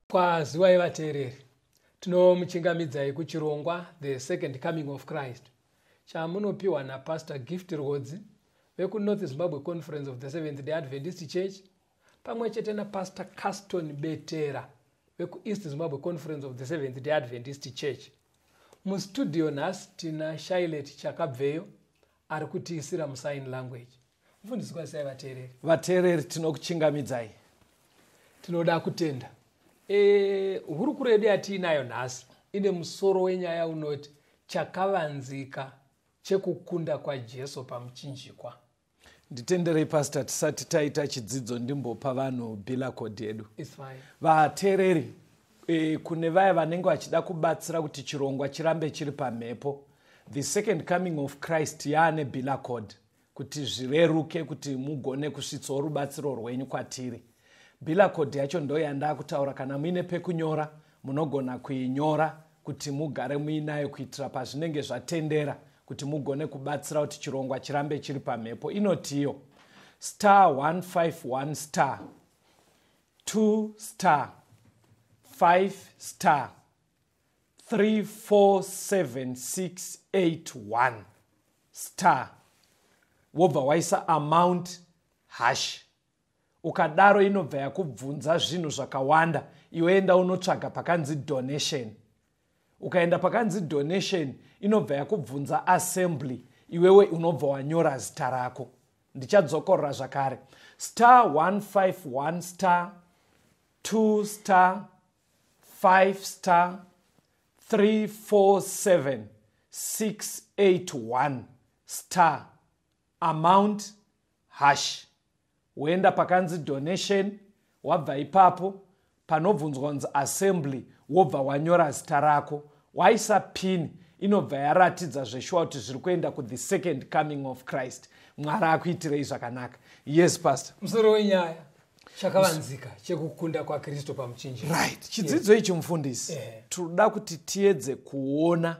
Kwaziwai vateereri, tinomuchingamidzai kuchirongwa The Second Coming of Christ chamunopiwa naPastor Gift Rodzi vekuNorth Zimbabwe Conference of the Seventh-day Adventist Church pamwe chete naPastor Caston Betera vekuEast Zimbabwe Conference of the Seventh-day Adventist Church. Mustudio nhasi tina Shailet Chakabveyo ari kutiisira musign language. Mufundisi kwasai vateereri. Vateereri tinokuchingamidzai. Tinoda kutenda. Hurukuro yedu yatiinayo nhasi ine musoro wenyaya unoti chakavanzika chekukunda kwaJesu pamuchinjikwa. Nditenderei pastor, tisati taita chidzidzo ndimbopa vanhu bila code yedu. It's fine. Vateereri, kune vaya vanenge vachida kubatsira kuti chirongwa chirambe chiri pamhepo, The Second Coming of Christ yaane bila code kuti zvireruke kuti mugone kusvitsawo rubatsiro rwenyu kwatiri. Bila code yacho ndo yanda kutaura kana muine pekunyora munogona kuinyora kuti mugare muinayo kuitira pazvinenge zvatendera kuti mugone kubatsira kuti chirongwa chirambe chiri pamhepo. Inotiyo *151* 2*5* 347681 wobva waisa amount hash. Ukadaro inobva yakubvunza zvinhu zvakawanda. Iwe enda unotsvaga pakanzi donation. Ukaenda pakanzi donation inobva yakubvunza assembly. Iwewe unobva wanyora zita rako. Ndichadzokorera zvakare. *151* 2*5* 347681 amount hash. Uenda pakanzi donation, wabva ipapo panobvunzwa kunzi assembly, wobva wanyora zita rako, waisa pin, inobva yaratidza zveshuwa kuti zviri kuenda ku The Second Coming of Christ. Mwari akuitirei zvakanaka. Yes pastor. Musoro wenyaya chakavanzika chekukunda kwaKristu pamuchinjikwa. Right. Chidzidzo ichi mufundisi. Tinoda kuti tiedze kuona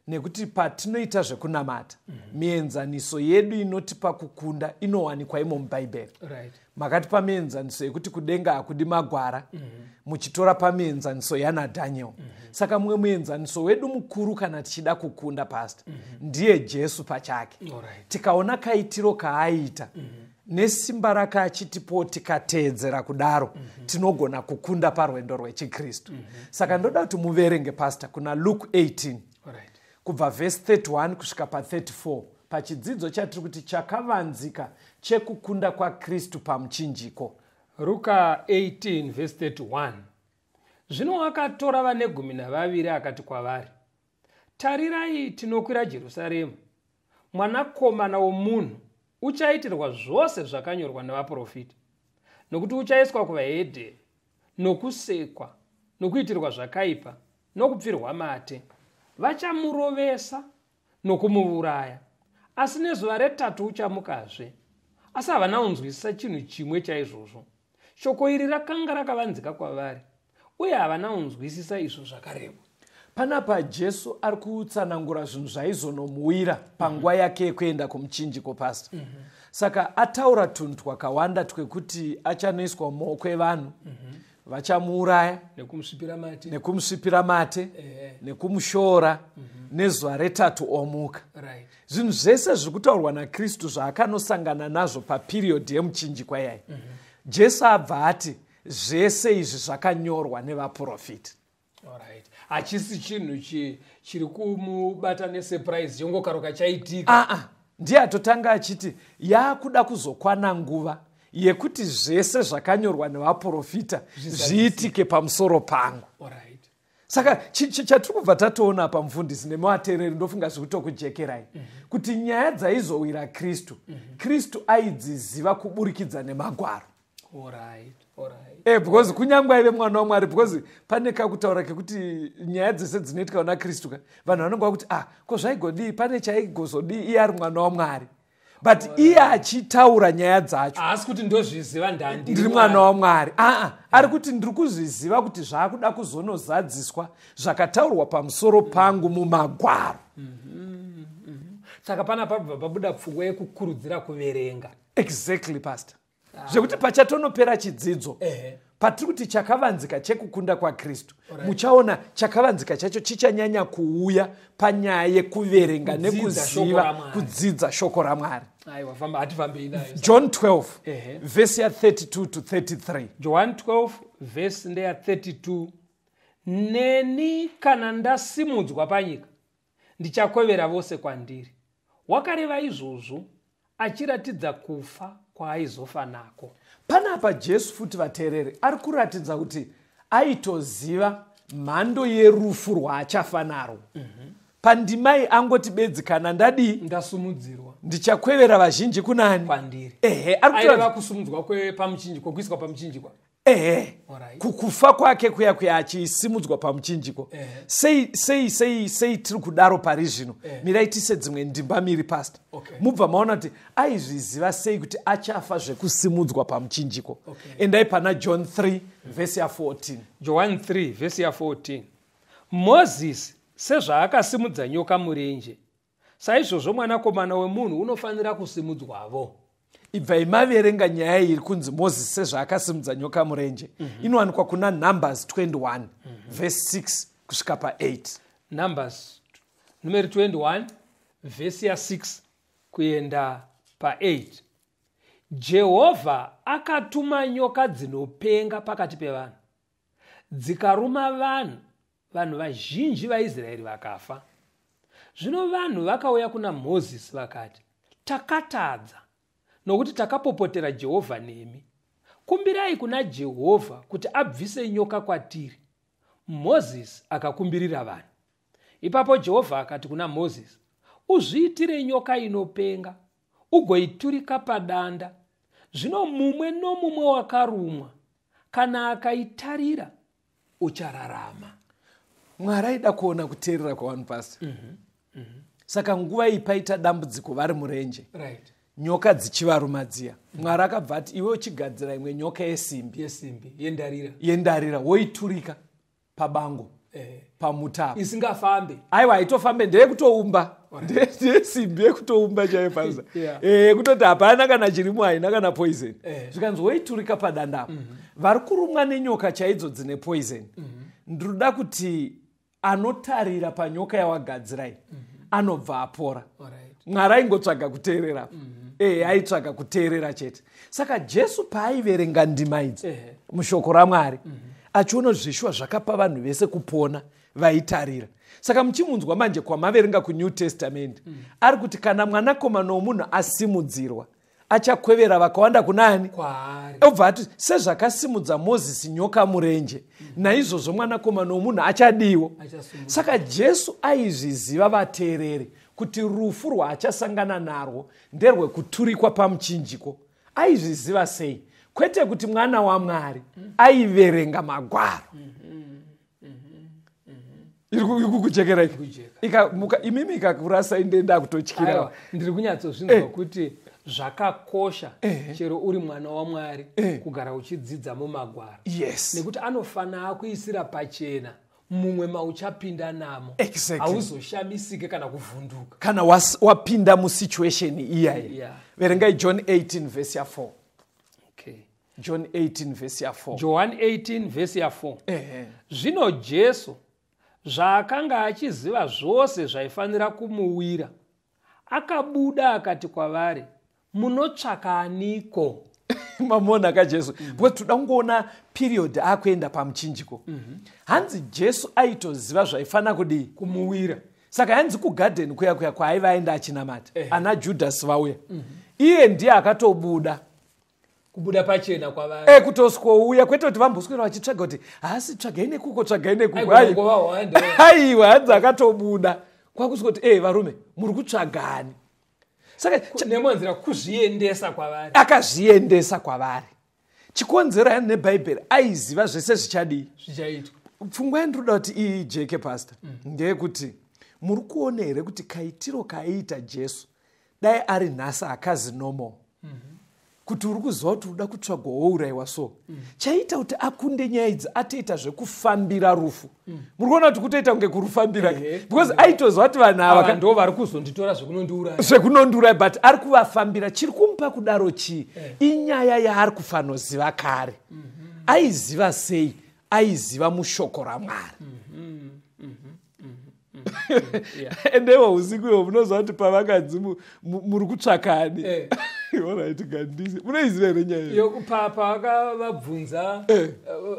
nekuti patinoita zvekunamata mienzaniso yedu inotipa kukunda inowanikwa imo mubhaibheri. Right. Makatipa mienzaniso yekuti kudenga hakudi magwara, muchitora pamienzaniso yaNadhaniel. Saka mumwe muenzaniso wedu mukuru kana tichida kukunda pastor ndiye Jesu pachake. Right. Tikaona kaitiro kaaita nesimba rake achitipo tikateedzera kudaro tinogona kukunda parwendo rwechikristu. Saka ndoda kuti muverenge pastor kuna Luke 18. Right. Kubva verse 31 kusvika pa34 pachidzidzo chatiri kuti chakavanzika chekukunda kwaKristu pamuchinjiko. Luka 18 verse 31. Zvino akatora vane 12 akati kwavari, tarirai tinokwira Jerusaremu, mwanakomana womunhu uchaitirwa zvose zvakanyorwa navaprofita, nokuti uchaiswa kuvahedhe, nokusekwa, nokuitirwa zvakaipa, nokupfirwa mate. Vachamurovesa nokumuuraya, asi nezuva retatu uchamukazve. Asi havana kunzwisisa chinhu chimwe chaizvozvo. Shoko iri rakanga rakavanzika kwavari, uye havana kunzwisisa izvo zvakarehwa. panapa Jesu ari kutsanangura zvinhu zvaizonomuwira panguva yake yekuenda kumuchinjiko pastor. Saka ataura tunhu twakawanda twekuti achanoiswa mumaoko evanhu, vachamuuraya, nekumusvipira mate, nekumushora, nezuva retatu omuka. Zvinhu zvese zviri kutaurwa naKristu zvaakanosangana nazvo papiriyodhi yemuchinjikwa iyai. Jesu abva ati zvese izvi zvakanyorwa nevaprofita. Hachisi chinhu chiri kumubata nesurprise chongokaruka chaitika. Ndiye atotanga achiti yakuda kuzokwana nguva yekuti zvese zvakanyorwa nevaprofita zviitike pamusoro pangu. Saka chatiri kubva tatoona pamufundisi nemuvateereri ndofunga zvikutokujekerai kuti nyaya dzaizowira Kristu, Kristu aidziziva kuburikidza nemagwaro. Because kunyangwe aive mwana waMwari, because pane kakutaura kekuti nyaya dzese dzinoitika na Kristu vanhu vanongwa kuti ko zvaigodii, pane chaigozodii iye ari mwana waMwari. But iye achitaura nyaya dzacho asi kuti ndozviziva ndiri mwana waMwari. Ari kuti ndiri kuzviziva kuti zvaakuda kuzonozadziswa zvakataurwa pamusoro pangu mumagwaro. Saka pana pabuda pfungwa yekukurudzira kuverenga. Exactly, pastor. Zvekuti pachatonopera chidzidzo, patiri kuti chakavanzika chekukunda kwaKristu, muchaona chakavanzika chacho chichanyanya kuuya panyaya yekuverenga nekuziva kudzidza shoko raMwari. John 12 verse ya 32 to 33. John 12 verse ndeya 32. Neni kana ndasimudzwa panyika ndichakwevera vose kwandiri. Wakareva izvozvo achiratidza kufa kwaaizofa nako. Panapa Jesu futi vateereri ari kuratidza kuti aitoziva mhando yerufu rwaachafa narwo. Pandimai angoti bedzi kana ndasumudzirwa ndichakwevera vazhinji kunani kwandiri. Ari kusumudzwa pamuchinjiko, kuiswa pamuchinjiko. Kukufa kwake kuya achisimudzwa pamuchinjiko. Sei tiri kudaro pari zvino. Mirai tise dzimwe ndimba miri pastor. Mubva maona kuti aizviziva sei kuti achafa zvekusimudzwa pamuchinjiko. Endai pana John 3 verse ya 14. John 3 verse ya 14. Moses sezvaakasimudza nyoka murenje, saizvozvo mwanakomana wemunhu unofanira kusimudzwavo. Ibvai maverenga nyaya iri kunzi Moses sezvaakasimudza nyoka murenje. Inowanikwa kuna Numbers 21 verse 6 kusvika pa8. Numbers numeri 21 verse ya 6 kuenda pa8. Jehovha akatuma nyoka dzinopenga pakati pevanhu, dzikaruma vanhu vazhinji vaIsraeri vakafa. Zvino vanhu vakauya kuna Mozisi vakati, takatadza nokuti takapopotera Jehovha nemi. Kumbirai kuna Jehovha kuti abvise nyoka kwatiri. Mozisi akakumbirira vanhu. Ipapo Jehovha akati kuna Mozisi, uzviitire nyoka inopenga, ugoiturika padanda. Zvino mumwe nomumwe wakarumwa, kana akaitarira, uchararama. Mwari aida kuona kuteerera kwavanhu pastor. Saka nguva ipaita dambudziko vari murenje, nyoka dzichivaruma dziya, Mwari akabva ati iwe uchigadzira imwe nyoka yesimbi yendarira woiturika pabango pamutapa isingafambe. Aiwa haitofambe, ndeyekutoumba, ndeyesimbi yekutoumba chaiyo pastor. Kutoti hapana kana chirimo, haina kana poison. Zvikanzi woiturika padandapo. Vari kurumwa nenyoka chaidzo dzine poison. Ndinoda kuti anotarira panyoka yawagadzirai anobva apora. Mwari aingotsvaga kuteerera. Aitsvaga kuteerera chete. Saka Jesu paaiverenga ndima idzi mushoko raMwari, achiona zvishwa zvakapa vanhu vese kupona vaitarira. Saka muchimunzwa manje kwamaverenga kuNew Testament, ari kuti kana mwanakomana womunhu asimudzirwa, achakwevera vakawanda kunani? Kwaari. Obva ati sezvakasimudza Mozisi nyoka murenje, naizvozvo mwanakomana womunhu achadiwo. Saka Jesu aizviziva vateereri kuti rufu rwaachasangana narwo nderwekuturikwa pamuchinjiko. Aizviziva sei? Kwete kuti mwana waMwari aiverenga magwaro. Iri kujekera imimi ikakurasa indenda kutotyira. Ndiri kunyatsozvinzwa kuti zvakakosha chero uri mwana waMwari kugara uchidzidza mumagwaro. Yes. Nekuti anofanira kuisira pachena mumwe mauchapinda namo Exactly. hauzoshamisike kana kuvhunduka kana wapinda musituation iyayi. Yeah. Verengai John 18 verse ya 4. okay. John 18 verse ya 4. John 18 verse ya 4. Zvino Jesu zvaakanga achiziva zvose zvaifanira kumuwira, akabuda akati kwavari, munotsvaka aniko? Mamona ka Jesu. Because toda kungoona period akuenda pamuchinjiko. Hanzi Jesu aitoziva zvaifana kudi Kumuwira. Saka hanzi kugarden kuya kwaaiva aenda achinamata. Ana Judas vauya. Iye ndiye akatobuda. Kubuda pachena kwavari. Kutoswouya kwete kuti vamboswera vachitsvaga kuti asi tsvagai nekuko tsvagai nekuko. Aiwa hanzi akatobuda. Kwakuswa kuti varume muri kutsvagani. Saka nemonzera kuzviendesa kwavari. Akazviendesa kwavari. Chikonzera nebhaibheri aiziva zvese zvichadii zvichaitwa. Pfungwa yandoda kuti ijeke pastor ndeyekuti muri kuona here kuti kaitiro kaiita Jesu dai ari nhasi akazi normal. Kuti uri kuziva kuti uda kutsvagwa wourayiwa so chaita kuti akunde nyaya idzi atoita zvekufambira rufu. Muri kuona kuti kutoita kunge kurufambira because aitoziva kuti vanhu ava ndo vari kuzonditora zvekunondiuraya but ari kuvafambira. Chiri kumupa kudaro chii? Inyaya yaari kufanoziva kare. Aiziva sei? Aiziva mushoko raMwari. Endewo usiku iwo munoziva kuti pavakanzi muri kutsvakani. Alright, gandisi. Munoiziva here nyaya iyo? Pavakavabvunza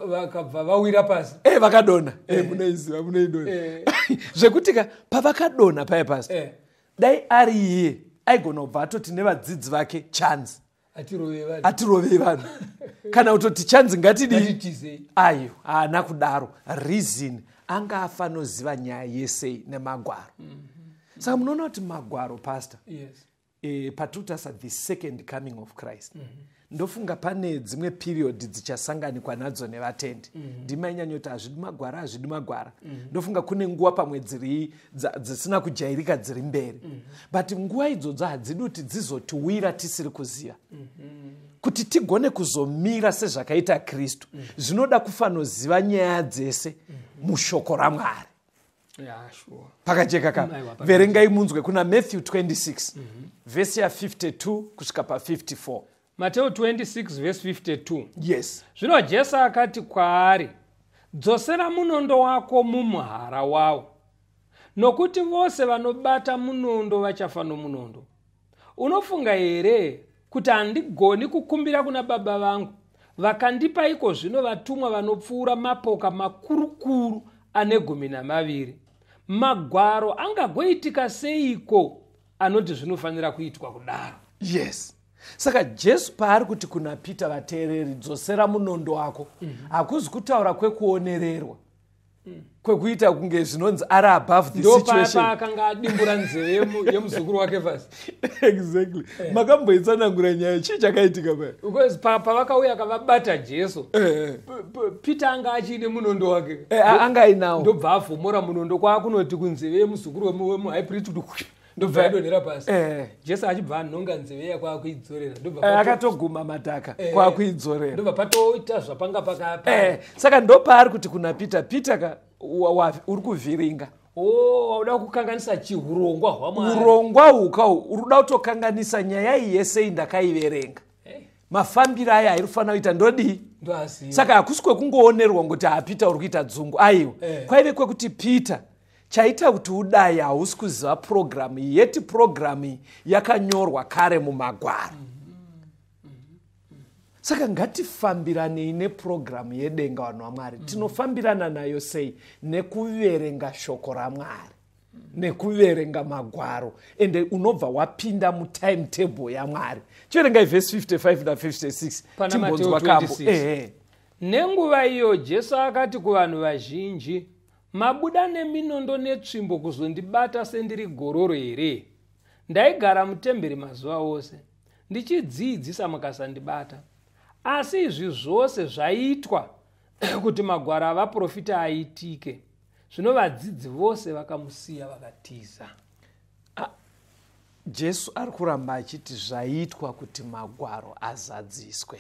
vakabva vawira pasi. Vakadonha. Munoiziva, munoidona. Zvekuti pavakadonha paya pastor. Dai ari iye aigona kubva atoti nevadzidzi vake chance. Atirovei vanhu. Kana kutoti chance ngatidii? Ayo, haana kudaro. Reason anga afanoziva nyaya yesei nemagwaro. Saka munoona kuti magwaro pastor. Yes. Patutarisa the second coming of Christ. Ndofunga pane dzimwe period dzichasanganikwa nadzo nevatendi. Ndimanyanya kuti hazvidi magwara. Ndofunga kune nguva pamwe dzisina kujairika dziri mberi. But nguva idzodzo hadzidi kuti dzizotiwira tisiri kuziva. Kuti tigone kuzomira sezvakaita Kristu. Zvinoda kufanoziva nyaya dzese mushoko raMwari. Yeah, sure. Pakajeka kapa. Verengai munzwe kuna Matthew 26 verse ya 52 kusvika pa 54. Matthew 26 verse 52. Yes. Zvino Jesu akati kwaari, dzosera munondo wako mumuhara wawo, nokuti vose vanobata munondo vachafa nomunondo. Unofunga here kuti handigoni kukumbira kuna Baba vangu, vakandipa iko zvino vatumwa vanopfuura mapoka makurukuru ane 12? Magwaro angagoitika seiko anoti zvinofanira kuitwa kudaro? Yes. Saka Jesu paari kuti kuna Peter vateereri dzosera munondo wako, hakuzi kutaura kwekuonererwa. Kwekuita kunge zvinonzi ari above the situation. Ndo akanga adimbura nzeve yemuzukuru wake vasi. Exactly. Makamboitsanangura nyaya chii chakaitika paya? Because pavakauya kavabata Jesu, Peter anga achine munondo wake. Anga ainawo. Ndobva avhomora munondo kwakunoti kunzeve yemuzukuru wemuhigh priest kuti ndobva adonhera pasi. Jesu achibva anonga nzeve yakwakuidzorera. Akatoguma madhaka kwakuidzorera. Ndobva patoita zvapanga pakapa. Saka ndopaari kuti kuna Peter uri kuvhiringa. Wauda kukanganisa chihurongwa hwaMwari. Urongwa hukau uruda kutokanganisa nyaya yese ndakaiverenga. Mafambiro aya irifana kuita ndodii? Saka hakusi kwekungoonerwa kuti Peter uri kuita dzungu. Aiwa. Kwaive kwekuti Peter chaita kuti udai hausi kuziva programu iyi. Yeti programu iyi yakanyorwa kare mumagwaro. Saka ngatifambiranei neprogramu yedenga vanhu vaMwari. Tinofambirana nayo sei? Nekuverenga shoko raMwari, nekuverenga magwaro, ende unobva wapinda mutimetable yaMwari. Chiverengai verse 55 na 56. Pana Matthew 26. Nenguva iyo Jesu akati kuvanhu vazhinji, mabuda neminondo netsvimbo kuzondibata sendiri gororo here? Ndaigara mutemberi mazuva ose, ndichidzidzisa mukasandibata. Asi izvi zvose zvaitwa kuti magwaro avaprofita aitike. Zvino vadzidzi vose vakamusiya vakatiza. Jesu ari kuramba achiti zvaitwa kuti magwaro azadziswe.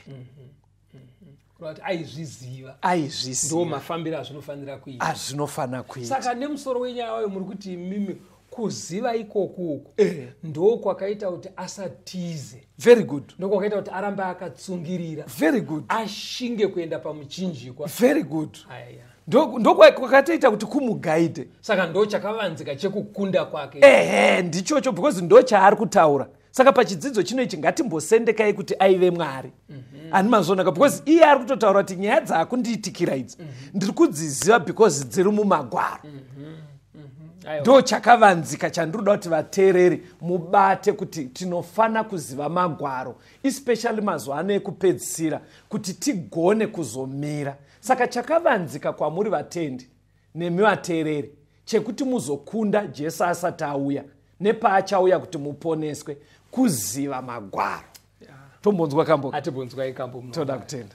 kuti aizviziva aizviziva ndo mafambiro azvinofanira kuita azvinofana kuita. Saka nemusoro wenyaya wayo muri kuti mimi kuziva ikokuku ndo kwakaita kuti asatize. Very good. Ndo kwakaita kuti arambe akatsungirira. Very good. Ashinge kuenda pamuchinjikwa. Very good. Aya. Ndo kwakatoita kuti kumugaide. Saka ndo chakavanzika chekukunda kwake. Ndichocho because ndo chaari kutaura. Saka pachidzidzo chino ichi ngatimbosendekai kuti aive Mwari. Ani mazonaka because iye ari kutotaura kuti nyaya dzakundiitikira idzi ndiri kudziziva because dziri mumagwaro. Ndo chakavanzika chandiroda kuti vateereri mubate kuti tinofana kuziva magwaro especially mazuva ano ekupedzisira kuti tigone kuzomira. Saka chakavanzika kwamuri vatendi nemi vateereri chekuti muzokunda Jesu asati auya nepaachauya kuti muponeswe kuziva magwaro. Tombonzwa kambo. Atibonzwa ikambo. Toda kutenda.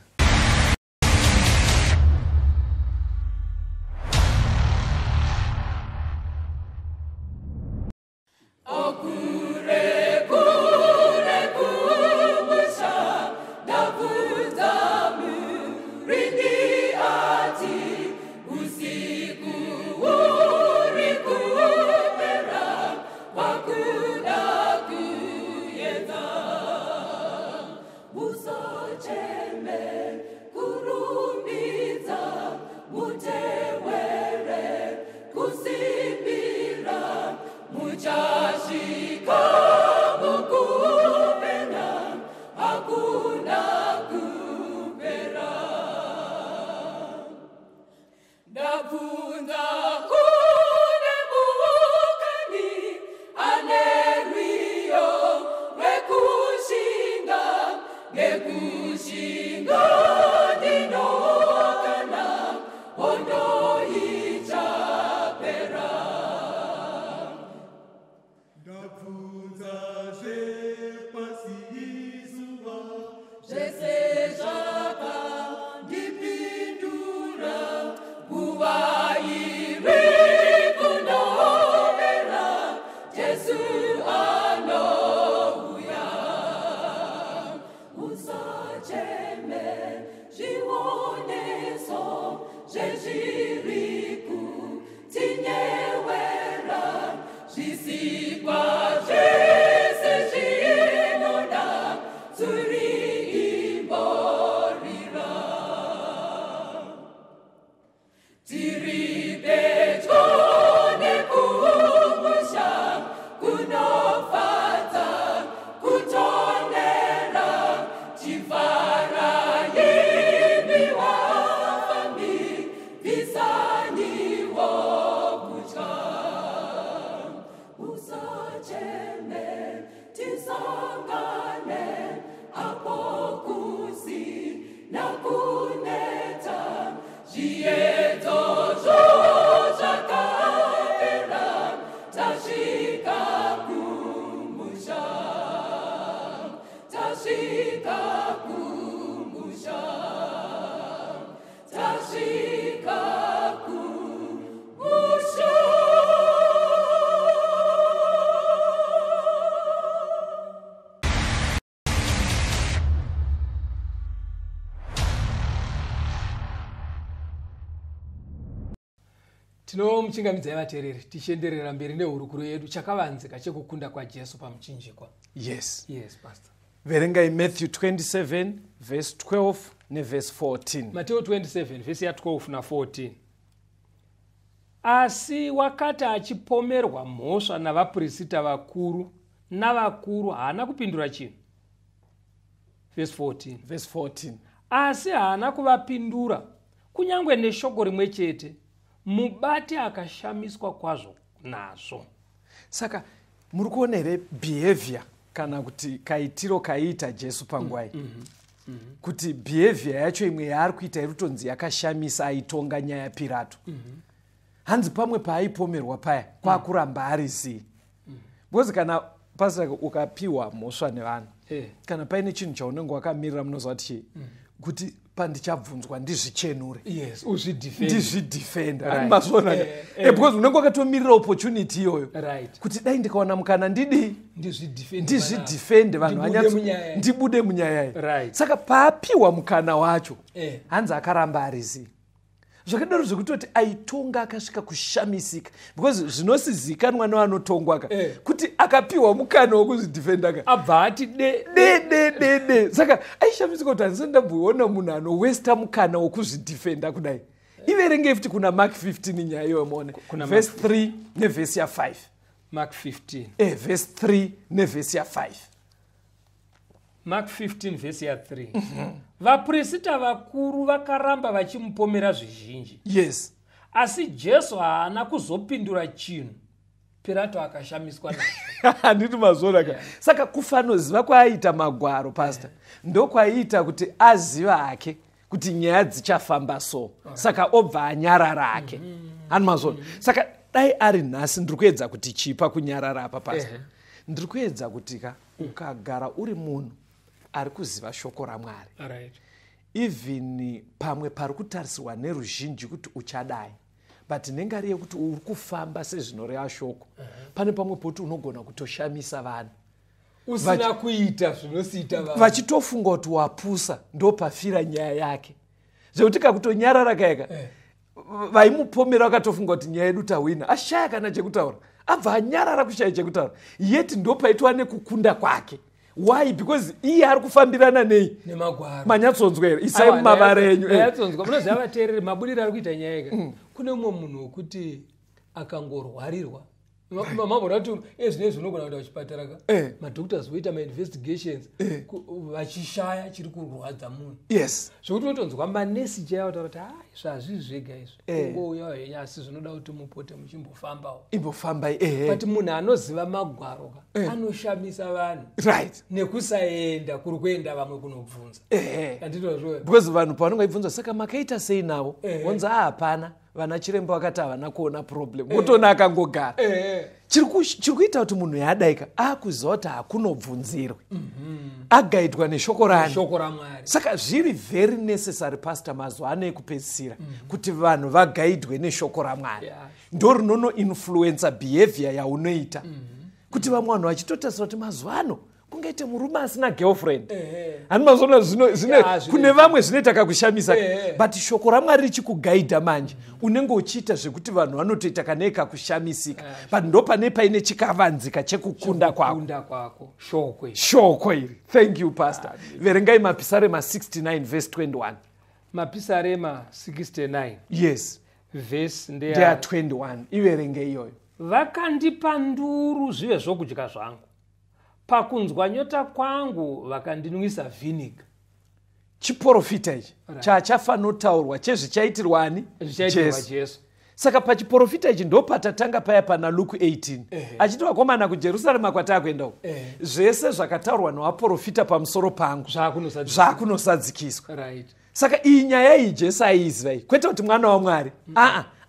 Tinomuchingamidza vateereri tichenderera mberi nehurukuro yedu chakavanzika chekukunda kwaJesu pamuchinjikwa. Yes. Yes, pastor. Verengai Matthew 27 verse 12 neverse 14. Mateo 27 verse ya 12 na 14. Asi wakati achipomerwa mhosva navaprista vakuru navakuru haana kupindura chinhu. Verse 14. Verse 14. Asi haana kuvapindura kunyangwe neshoko rimwe chete. Mubati akashamiswa kwazvo nazvo. Saka muri kuona here behavior kana kuti kaitiro kaiita Jesu panguva kuti behavior yacho imwe yaari kuita irutonzi yakashamisa aitonga nyaya Pirato. Hanzi pamwe paaipomerwa paya kwakuramba arizivi. Because kana pastor ukapiwa mhosva nevanhu kana paine chinhu chaunenge wakamirira munoziva kuti pandichabvunzwa ndizvichenure. Yes, uzvidefend. Ndizvidefenda. Right. Mazvona. Because unenge wakatomirira opportunity iyoyo. Right. Kuti dai ndikaona mukana ndidi ndizvidhifende vanhu ndibude munyaya iyi. Right. Saka paapiwa mukana wacho hanzi akaramba ariziva. Zvakadaro zvekutoti aitonga akasvika kushamisika because zvinosizikanwa nevanotongwa kuti akapiwa mukana wokuzvidhifenda abva ati de. Saka aishamisika kuti handisati ndamboona munhu anowesta mukana wokuzvidhifenda kudai. Iverenge futi kuna Mark 15 nyaya iyoyo muone verse 3 nevhesi ya5. Mark 15 verse 3 nevhesi ya5. Mark 15 vhesi ya3. Vaprista vakuru vakaramba vachimupomera zvizhinji. Yes. Asi Jesu haana kuzopindura chinhu. Pilato akashamiswa nazvo. Handiti mazona ka. Saka kufanoziva kwaaita Magwaro pastor. Ndokwaiita kuti aziva hake kuti nyaya dzichafamba so. Saka obva anyarara hake. Hani mazona. Saka dai ari nhasi ndiri kuedza kuti chipa kunyarara apa pastor. Ndiri kuedza kuti ukagara uri munhu ari kuziva shoko raMwari. Right. Even pamwe pari kutarisirwa neruzhinji kuti uchadai. But nengari yekuti uri kufamba sezvinoreva shoko. Pane pamwe poti unogona kutoshamisa vanhu. Usina kuita zvinosiita vanhu. Vachitofunga kuti wapusa ndo pafira nyaya yake. Zvekuti kakutonyarara kaika. Vaimupomera vakatofunga kuti nyaya yedu tawina. Ashaya kana chekutaura. Abva anyarara kushaya chekutaura. Yeti ndo paitwa nekukunda kwake. Why? Because iye ari kufambirana nei nemagwaro. Manyatsonzwa here isai mumavara enyu. Manyatsonzwa. Munoziva vateereri mabudiro ari kuita nyaya yake. Kune umwe munhu wokuti akangorwarirwa. Mamabona kuti ezvinezvi unogona kuenda kuchipatara ka. Madoctors voita ma-investigations vachishaya chiri kurwadza munhu. Yes. Zvokuti unotonzwa manesi chaiwo taura kuti zvazvizvi zvega izvi. Kungouya henyu asi zvinoda kuti mupote muchimbofambawo. Imbofambai. But munhu anoziva magwaro ka anoshamisa vanhu. Right. Nekusaenda kuri kuenda vamwe kunobvunza. Anditozvo. Because vanhu pavanonga ibvunza saka makaita sei navo? Wonza hapana. Vana chiremba vakati havana kuona problem. Motona akangogara. Chiri kuita kuti munhu yadaika akuziva kuti hakunobvunzirwe. Agaidwa neshoko rani. Shoko raMwari. Saka zviri very necessary pastor mazuva ano ekupedzisira kuti vanhu vagaidwe neshoko raMwari. Ndo rinonoinfluensa behavior yaunoita. Kuti vamwe vanhu vachitotarisira kuti mazuva ano kungaite murume asina girlfriend. Hani mazona kune vamwe zvinoita kakushamisa. But shoko raMwari richikugaidha manje. Unenge uchiita zvekuti vanhu vanotoita kana kakushamisika. But ndo pane paine chikavanzika chekukunda kwako. Kunda kwako. Shoko. Shoko iri. Thank you pastor. Verengai Mapisarema 69 verse 21. Mapisarema 69. Yes. Verse ndeya 21. Iverenge iyoyo. Vakandipa nduru zvive zvokudya zvangu. Pakunzwa nyota kwangu vakandinwisa vinegar. Chiprofita ichi chachafanotaurwa chezvichaitirwani Jesu. Saka pachiprofita ichi ndo patatanga paya pana Luke 18. Achiti vakomana kuJerusarema kwatakuendawo. Zvese zvakataurwa navaprofita pamusoro pangu zvakunosadzikiswa. Right. Saka iyi nyaya iyi Jesu aiziva iyi. Kwete kuti mwana waMwari.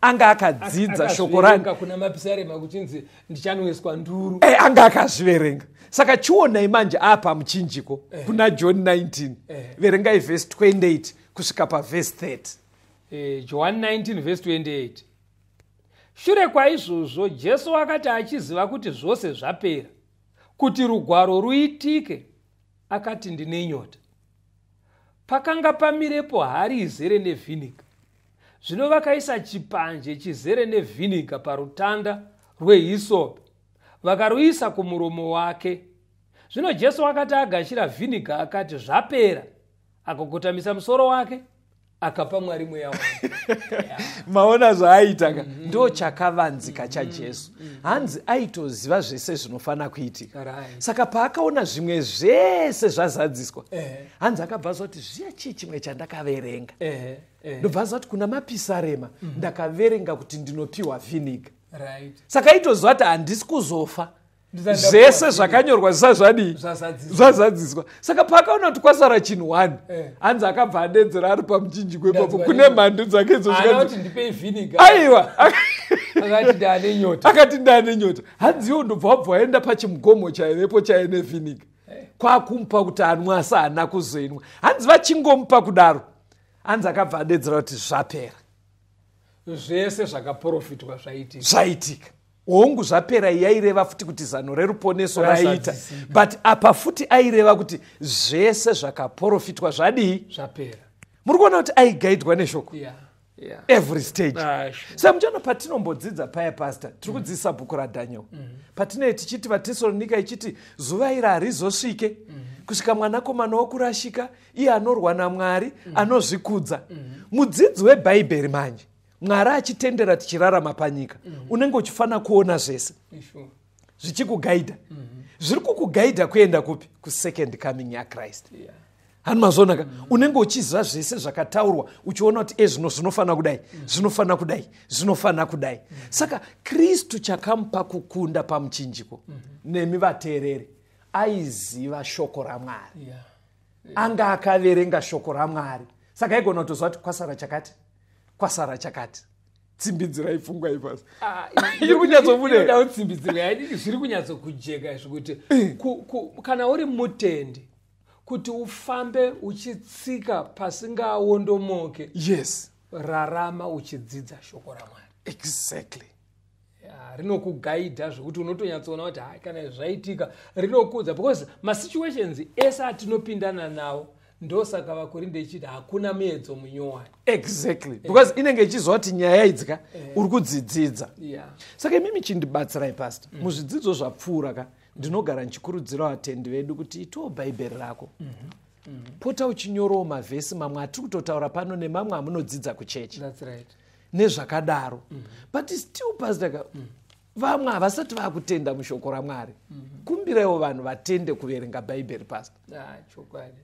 Anga akadzidza shoko rake kuna Mapisarema kuchinzi ndichanweswa nduru. Anga akazviverenga. Saka chionai manje apa muchinjiko kuna John 19. Verengai verse 28 kusvika paverse 30. John 19 verse 28. Shure kwaizvozvo Jesu akati achiziva kuti zvose zvapera, kuti rugwaro ruitike, akati ndine nyota. Pakanga pamirepo hari izere nevhiniga. Zvino vakaisa chipanje chizere nevhiniga parutanda rwehisopi, vakaruisa kumuromo wake. Zvino Jesu akati agashira vhiniga akati zvapera, akakotamisa musoro wake, akapa Mwari mweya wake. Maona zvaaita ka ndo chakavanzika chaJesu. Hanzi aitoziva zvese zvinofana kuitika. Saka paakaona zvimwe zvese zvazadziswa, hanzi akabva zoti zviya chii chimwe chandakaverenga. Ndobva zati kuna Mapisarema ndakaverenga kuti ndinopiwa vhiniga. Saka aitoziva kuti handisi kuzofa. Zvese zvakanyorwa zvisazvadii zvazadziswa. Saka paakaona kuti kwasara chinhu 1 hanzi akabva adedzera ari pamuchinjikwe ipapo kune mhandu dzake aiwa akati ndane nyota. Hanzi iwo ndobva wabva waenda pachimugomo chaivepo chaine vhiniga kwakumupa kuti anwa asi haana kuzoinwa. Hanzi vachingomupa kudaro hanzi akabva adedzera kuti zvapera. Zvese zvakaprofitwa zvaitika. hongu zvapera yaireva futi kuti zano reruponeso raita, Rasadzisika. but apa futi aireva kuti zvese zvakaprofitwa zvadii zvapera. muri kuona kuti aigaidwa neshoko Yeah. Yeah. every stage. Sure. Saka muchana patinombodzidza paya pastor tiri kudzidzisa bhuku radhaniel patinei tichiti vathesalonika ichiti zuva iri harizosvike kusvika mwanakomana wokurashika iye anorwa naMwari anozvikudza. Mudzidzi webhaibheri manje Mwari achitendera tichirarama panyika unenge uchifanira kuona zvese Sure. zvichikugaidha. Zviri kukugaidha kuenda kupi? Kusecond coming yaChrist. Yeah. Hani mazonaka unenge uchiziva zvese zvakataurwa uchiona kuti zvino zvinofana kudai zvinofana kudai zvinofana kudai. Saka Kristu chakamupa kukunda pamuchinjiko nemi vateereri aiziva shoko raMwari. Yeah. Anga akaverenga shoko raMwari. Saka aigona kutozva kuti kwasara chakati kwasara chakati. Tsimbidzirai pfungwa ipasi. Iri kunyatsobuda. Inoda kutsimbidzira yaidi zviri kunyatsokujeka zvekuti kana uri mutendi kuti ufambe uchitsika pasingaondomoke. Yes. Rarama uchidzidza shoko raMwari. Exactly. Rinokugaidha zvekuti unotonyatsoona kuti hai kana zvaitika rinokudza because masituations ese atinopindana nawo ndosaka vakorinde ichiti hakuna miedzo munyowani. Exactly. Because inenge ichizva kuti nyaya idzika uri kudzidzidza. Yeah. Saka imimi chindibatsirai pastor muzvidzidzo zvapfuura ka ndinogara ndichikurudzira vatendi vedu kuti itowo bhaibheri rako pota uchinyorawo mavhesi mamwe atiri kutotaura pano nemamwe amunodzidza kuchechi That's right. nezvakadaro but still pastor vamwe havasati vaakutenda mushoko raMwari. Kumbiraiwo vanhu vatende kuverenga bhaibheri pastor. Chokwadi.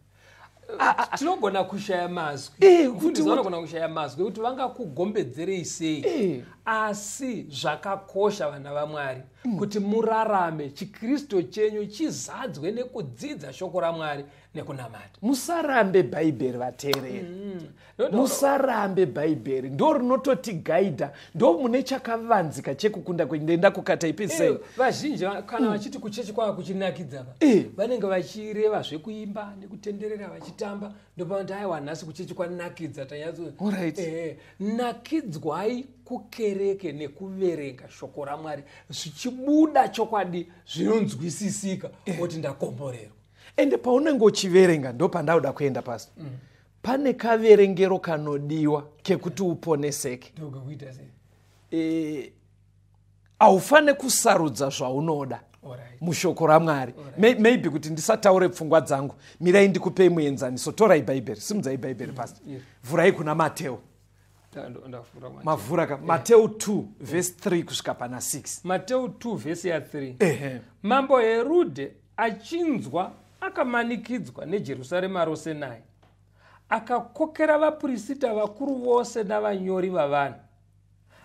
Tinogona kushaya mazwi. Kuti vanogona kushaya mazwi kuti vangakugombedzerei sei. Asi zvakakosha vana vaMwari kuti murarame chikristo chenyu chizadzwe nekudzidza shoko raMwari nekunamata. Musarambe bhaibheri vateereri. Musarambe bhaibheri ndo rinototigaidha ndo mune chakavanzika chekukunda kwenyenda kukata ipesei. Vazhinji kana vachiti kuchechi kwava kuchinakidza vanenge vachireva zvekuimba nekutenderera vachitamba ndopavanti aiwa nhasi kuchechi kwanakidza tanyatso. Nakidzwai kukereke nekuverenga shoko raMwari zvichibuda chokwadi zvinonzwisisika kuti ndakomborerwa. Ende paunenge uchiverenga ndo pandauda kuenda pasi. Pane kaverengero kanodiwa kekuti uponeseke. Ndokuita sei? Aufane kusarudza zvaunoda mushoko raMwari. Maybe kuti ndisataure pfungwa dzangu mirai ndikupei muenzaniso. Torai bhaibheri simudzai bhaibheri pastor. Vhurai kuna Mateo. Mavhura ka Mateo 2 verse 3 kusvika pana 6. Mateo 2 verse ya 3. Mambo Herode achinzwa akamanikidzwa neJerusarema rose naye. Akakokera vaprista vakuru vose navanyori vavanhu.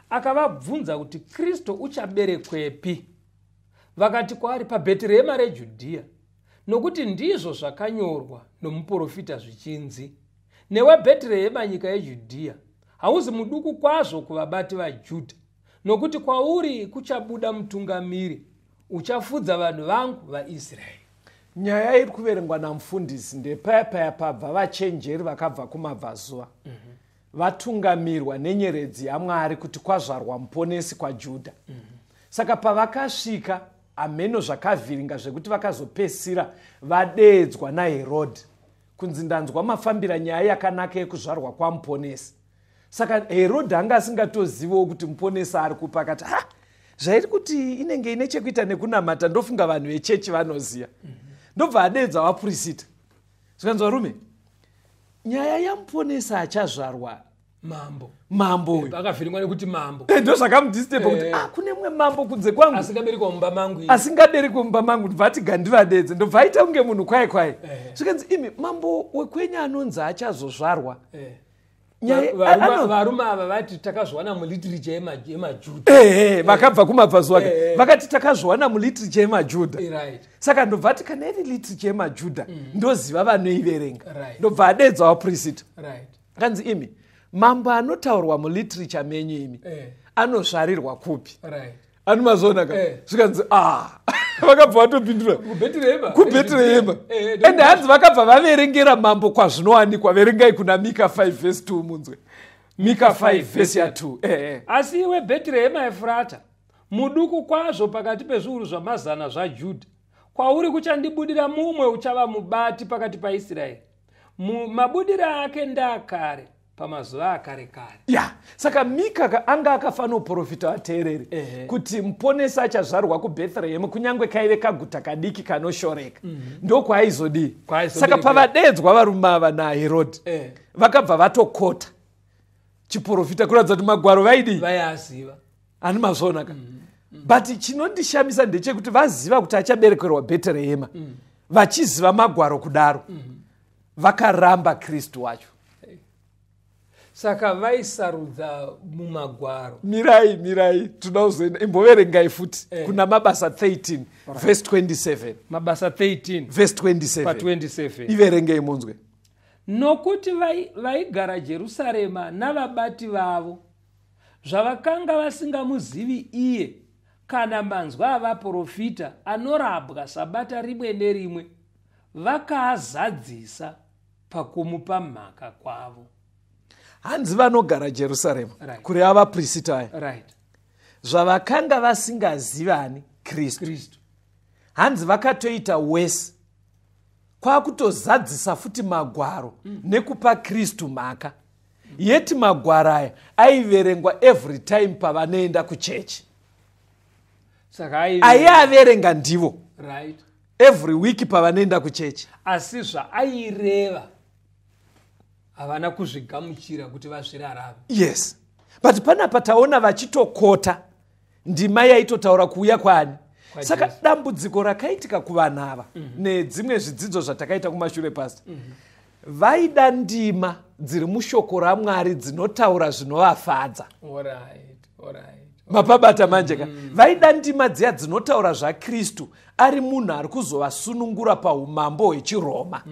Akavabvunza kuti Kristo uchaberekwepi. Vakati kwaari paBheterehema reJudhea, nokuti ndizvo zvakanyorwa nomuprofita zvichinzi, newe Bheterehema nyika yeJudhea, hauzi muduku kwazvo kuvabati vaJudha, nokuti kwauri kuchabuda mutungamiri uchafudza vanhu vangu vaIsraeri. Nyaya iri kuverengwa namufundisi ndepaya pabva vachenjeri vakabva kumabvazuva vatungamirwa nenyeredzi yaMwari kuti kwazvarwa muponesi kwaJudha. Saka pavakasvika ameno zvakavhiringa zvekuti vakazopesira vadeedzwa naHerodhi kunzi ndanzwa mafambira nyaya yakanaka yekuzvarwa kwamuponesi. Saka Herodhi anga asingatozivawo kuti muponesi ari kupa akati zvairi kuti inenge ine chekuita nekunamata ndofunga vanhu vechechi vanoziya. Ndobva adeedza vaprista. Zvikanzwa rume nyaya yamuponesi achazvarwa mambo akavhiringwa nekuti mambo ndo zvakamudisturba kuti kune mumwe mambo kunze kwangu asingabereki mumba mangu ndobvati gandivadedze ndobva aita kunge munhu kwai zvikanzi imi mambo wekwenyu anonzi achazozvarwa. Varume ava vati takazviwana muliterature yemaJudha. Vakabva kumabvazuva vakati takazviwana muliterature yemaJudha. Saka ndobva ati kana iri literature yemaJudha ndoziva vanoiverenga. Ndobva adedza vaprista. Kanzi imi mambo anotaurwa muliterature menyu imi anozvarirwa kupi? Anomazona ka zvikanzi vakabva vatopindura kuBheterehema. Ende hanzi vakabva vaverengera mambo kwazvinowanikwa. Verengai kuna Mika 5 verse 2 munzwe. Mika 5 verse ya 2. Asi iwe Bheterehema Efrata muduku kwazvo pakati pezviuru zvamazana zvaJudha, kwauri kuchandibudira mumwe uchava mubati pakati paIsraeri. Mabudira ake ndeakare, pamazuva akare kare. Ya, saka Mika anga akafanira kuprofita vateereri kuti muponesi achazvarwa kuBethlehem kunyange kaive kaguta kadiki kanoshoreka. Ndokwaizodii. Saka pavadedzwa varume ava naHerodhi, vakabva vatokota chiprofita kuratidza kuti magwaro vaidii, vaiaziva. Ani mazvonaka. But chinondishamisa ndechekuti vaziva kuti achaberekerwa Bethlehem, vachiziva magwaro kudaro, vakaramba Kristu wacho. Saka vaisarudza mumagwaro. Mirai tunazoenda imboverengai futi kuna Mabasa 13 verse 27. Mabasa 13 verse 27. Pa 27. Iverengei munzwe. Nokuti vaigara Jerusarema navabati vavo, zvavakanga vasingamuzivi iye kana manzwa avaprofita anorabwa sabata rimwe nerimwe, vakaazadzisa pakumupa mhaka kwavo. Hanzi vanogara Jerusalema, kuri avaprista aya, zvavakanga vasingazivani Kristu, hanzi vakatoita wese kwakutozadzisa futi magwaro nekupa Kristu mhaka. Yeti magwaro aya aiverengwa every time pavanoenda kuchechi. Aiaverenga ndivo every week pavanoenda kuchechi. Asi zvaaireva havana kuzvigamuchira kuti vazvirarame. Yes, but panapa taona vachitokota ndima yaitotaura kuuya kwani. Saka dambudziko rakaitika kuvanhu ava nedzimwe zvidzidzo zvatakaita kumashure pasi, vaida ndima dziri mushoko raMwari dzinotaura zvinovafadza. Mapabata manje ka vaida ndima dziya dzinotaura zvaKristu ari munhu ari kuzovasunungura paumambo hwechiRoma,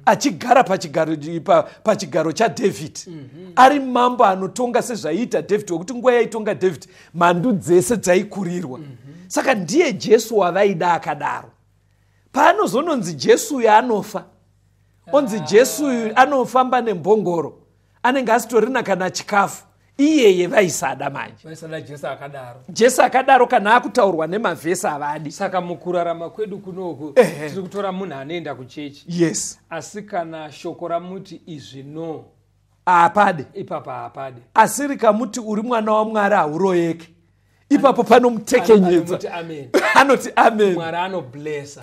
achigara pachigaro chaDhavhidhi, ari mambo anotonga sezvaiita Dhavhidhi, wekuti nguva yaitonga Dhavhidhi mhandu dzese dzaikurirwa. Saka ndiye Jesu wavaida akadaro. Paanozononzi Jesu uyu anofa, onzi Jesu uyu anofamba nembongoro, anenge asitorina kana chikafu, iyeye vaisada manje. Vaisada Jesu akadaro. Jesu akadaro kana akutaurwa nemavhesi avadi. Saka mukurarama kwedu kunoku tiri kutora munhu anoenda kuchechi. Yes. Asi kana shoko ramuti izvi no, apade. Ipapa haapade. Asi rikamuti uri mwana waMwari hauroyeke, ipapo panomutekenyedza. Anoti amen. Mwari anoblessa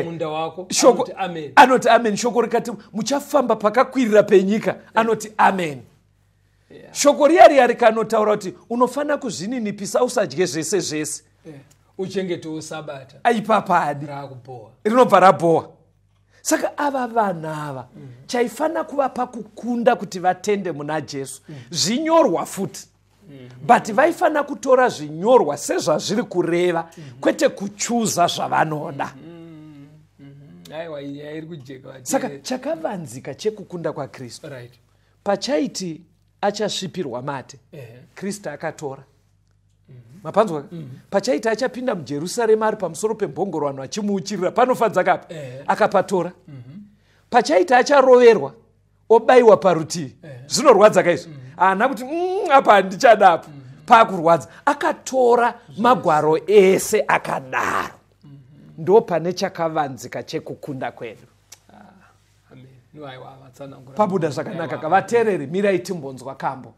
munda wako. Anoti amen. Anoti amen. Shoko rikati muchafamba pakakwirira penyika. Anoti amen. Shoko riya rikanotaura kuti unofana kuzvininipisa usadye zvese zvese. Uchengetewo sabata. Aipapadi. Rakupoa. Rinobva raboa. Saka ava vanhu ava chaifana kuvapa kukunda kuti vatende muna Jesu. Zvinyorwa futi. But vaifana kutora zvinyorwa sezvazviri kureva, kwete kuchuza zvavanoda. Saka chakavanzika chekukunda kwaKristu, pachaiti achasvipirwa mate, Kristu akatora. Mapanzwa? Pachaiti achapinda muJerusarema ari pamusoro pembongoro vanhu vachimuuchirira, panofadza kapi, akapatora. Pachaiti acharoverwa, obayiwa parutivi, zvinorwadza kaizvo. Haana kuti apa handichadapo, pakurwadza. Akatora magwaro ese akadaro. Ndo pane chakavanzika chekukunda kwedu. Pabuda zvakanaka kavateereri, mirai timbonzwa kambo.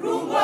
Rumbo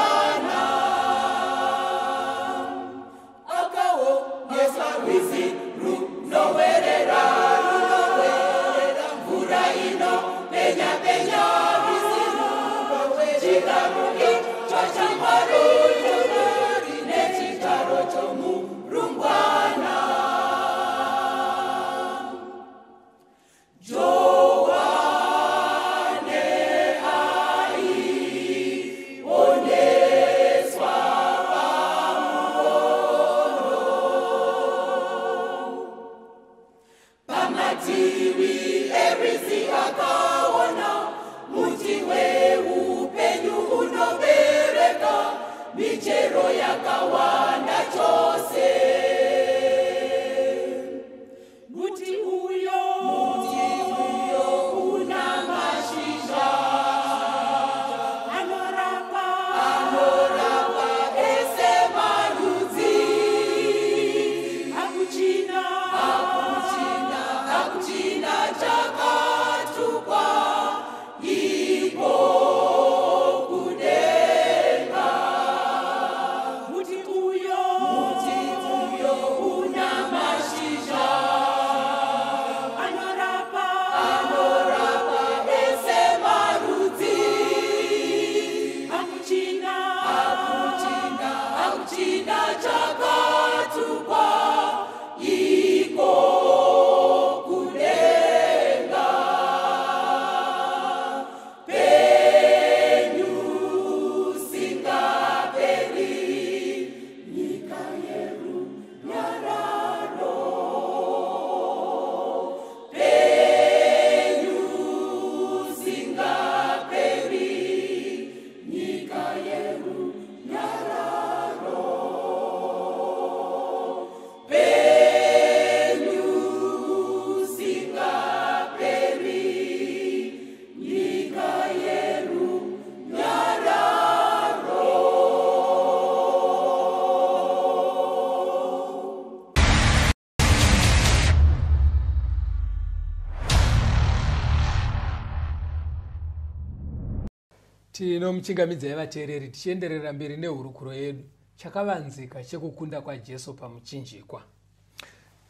Tinomuchingamidzai vateereri tichienderera mberi nehurukuro yedu chakavanzika chekukunda kwaJesu pamuchinjikwa.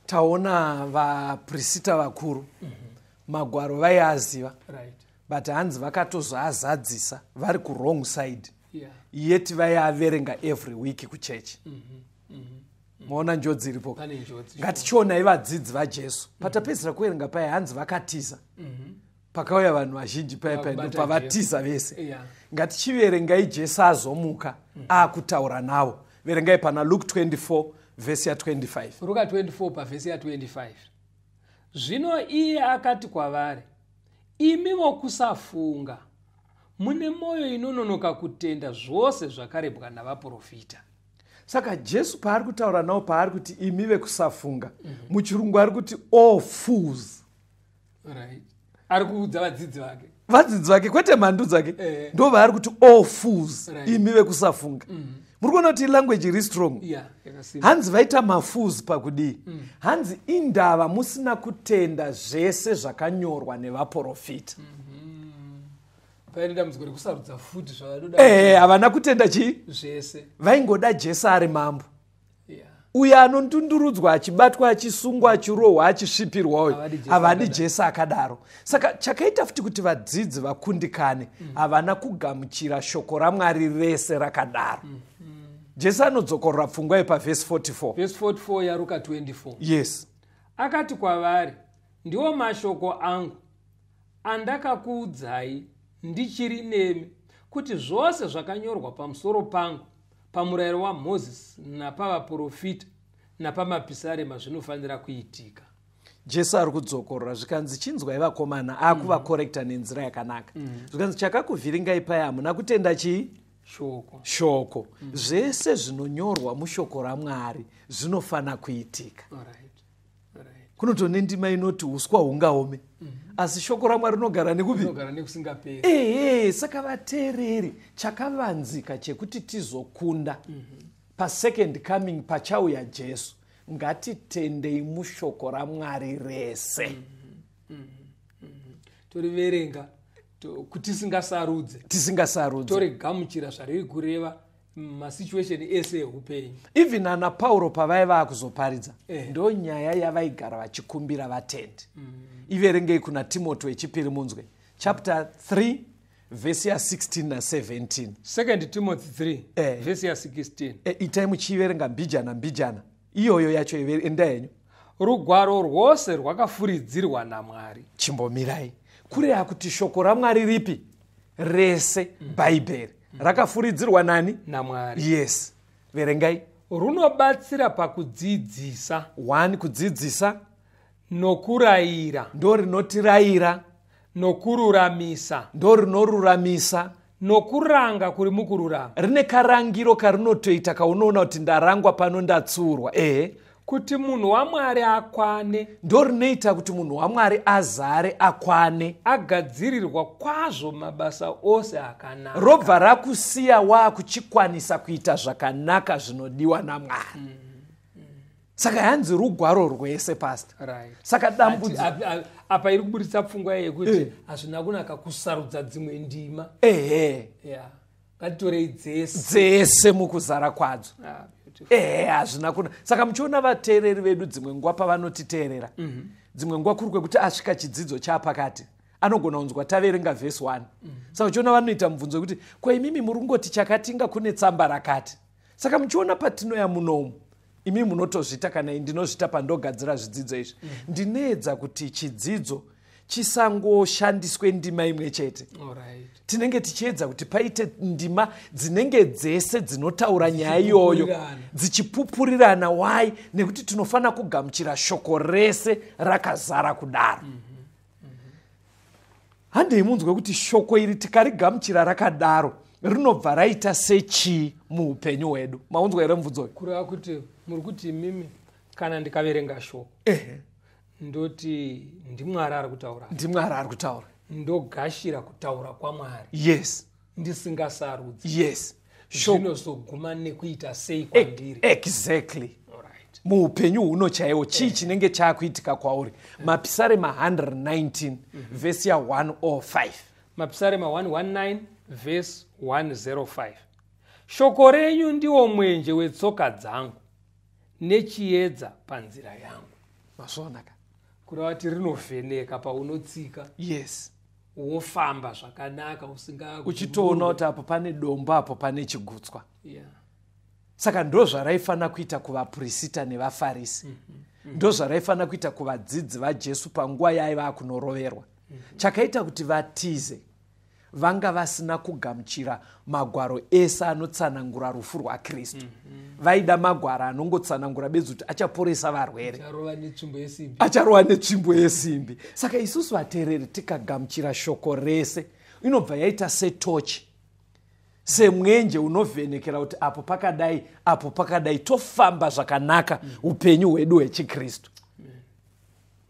Taona vaprista vakuru magwaro vaiaziva, Right. but hanzi vakatozvaazadzisa vari kurong side, Yeah. yeti vaiaverenga every week kuchechi. Maona njodzi iripo. Pane njodzi. Ngatichionai vadzidzi vaJesu patapedzera kuverenga paya hanzi vakatiza. Pakauya vanhu vazhinji paya pavatiza vese. Yeah. Ngatichiverengai Jesu azomuka akutaura navo. Verengai pana Luke 24 vhesi ya 25. Luka 24 pavhesi ya 25. Zvino iye akati kwavari, imiwo kusafunga, mune mwoyo inononoka kutenda zvose zvakarebwa navaprofita. Saka Jesu paari kutaura navo paari kuti imi vekusafunga, muchirungu ari kuti all fools. Right. Ari kuudza vadzidzi vake. Vadzidzi vake kwete mhandu dzake. Ndo vaari kuti all fools, Right. imi vekusafunga. Muri kuona kuti language iri strong. Yeah, yakasimba. Hanzi vaita mafools pakudii. Hanzi indava musina kutenda zvese zvakanyorwa nevaprofita. Paine dambudziko rekusarudza futi zvavanoda. Havana kutenda chii? Zvese. Vaingoda Jesu ari mambo. Yeah. Uyo anondundurudzwa achibatwa achisungwa achirohwa achisvipirwa uyu havadi Jesu akadaro. Saka chakaita futi kuti vadzidzi vakundikane havana kugamuchira shoko raMwari rese rakadaro. Jesu anodzokorora pfungwa yepavhesi 44. Verse 44 yaRuka 24. Yes. Akati kwavari, ndiwo mashoko angu andakakuudzai ndichiri nemi, kuti zvose zvakanyorwa pamusoro pangu pamurayiro waMozisi napavaprofita napamapisarema zvinofanira kuitika. Jesu ari kudzokorora zvikanzi chinzwai vakomana akuvakorekta nenzira yakanaka. Zvikanzi chakakuvhiringai paya hamuna kutenda chii? Shoko. Zvese zvinonyorwa mushoko raMwari zvinofana kuitika. Kunotone ndima inoti uswa hungaome. Asi shoko raMwari rinogara nekupi? Rinogara nekusingaperi. Saka vateereri chakavanzika chekuti tizokunda pasecond coming pachauya Jesu. Ngatitendei mushoko raMwari rese. Toriverenga kuti tisingasarudze. Toregamuchira zvariri kureva masituation ese eupenyu. Even ana Pauro pavaiva kuzoparidza ndo nyaya yavaigara vachikumbira vatendi. Iverengei kuna Timothy wechipiri munzwe chapter 3 vhesi ya16 na17. 2 Timothy 3 vhesi ya16. Itai muchiverenga mbijana iyoyo yacho enda yenyu. Rugwaro rwose rwakafuridzirwa naMwari. Chimbomirai, kureva kuti shoko raMwari ripi rese bhaibheri rakafuridzirwa nani? naMwari. Yes, verengai. Runobatsira pakudzidzisa. 1 kudzidzisa, nokurayira, ndo rinotirayira, nokururamisa, ndo rinoruramisa, nokuranga kuri mukururama. rine karangiro karinotoita kaunoona kuti ndarangwa pano ndatsurwa. Kuti munhu waMwari akwane, ndo rinoita kuti munhu waMwari azare akwane, agadzirirwa kwazvo mabasa ose akanaka. robva rakusiya waakuchikwanisa kuita zvakanaka zvinodiwa naMwari. Saka yanzi rugwaro rwese pastor. Right. Saka dambudziko apa iri kuburitsa pfungwa yekuti hazvina kunaka kusarudza dzimwe ndima. Yeah. Ngatitorei dzese mukuzara kwadzo. Beautiful. Hazvina kunaka. Saka muchiona vateereri vedu dzimwe nguva pavanotiteerera, dzimwe nguva kuri kwekuti asvika chidzidzo chapakati anogona kunzwa taverenga vhesi 1. Saka uchiona vanoita mubvunzo wekuti ko imimi muri kungoti chakatinga kune tsamba rakati. Saka muchiona patinoya munomu, imi munotozvita kana ndinozvita pandogadzira zvidzidzo izvi, ndinoedza kuti chidzidzo chisangoshandiswe ndima imwe chete. Tinenge tichiedza kuti paite ndima dzinenge dzese dzinotaura nyaya iyoyo dzichipupurirana. Why? Nekuti tinofana kugamuchira shoko rese rakazara kudaro. Handei munzwe kuti shoko iri tikarigamuchira rakadaro rinobva raita sechi muupenyu hwedu. Maunzwa here mubvunzo? Kureva kuti muri kuti imimi kana ndikaverenga shoko ndoti ndiMwari ari kutaura, ndiMwari ari kutaura, ndogashira kutaura kwaMwari. Yes, ndisingasarudzi. Yes, zvinozoguma nekuita sei kwandiri. Exactly. Muupenyu huno chaiwo chii chinenge chakuitika kwauri. Mapisarema 119 vhesi ya105. Mapisarema 119 vhesi 105. Shoko renyu ndiwo mwenje wetsoka dzangu nechiedza panzira yangu. Masonaka. Kureva kuti rinovheneka paunotsika. Yes. Wofamba zvakanaka uchitoona kuti apo pane dombo apo pane chigutswa. Yeah. Saka ndo zvaraifana kuita kuvaprista nevafarisi. Ndo zvaraifana kuita kuvadzidzi vaJesu panguva yaiva kunoroverwa. Chakaita kuti vatize vanga vasina kugamuchira magwaro ese anotsanangura rufu rwaKristu. Vaida magwaro anongotsanangura bedzi kuti achaporesa varwere, acharova netsvimbo yesimbi. Saka isusu vateereri tikagamuchira shoko rese, inobva yaita setochi, semwenje unovhenekera kuti apo pakadai tofamba zvakanaka upenyu hwedu hwechiKristu.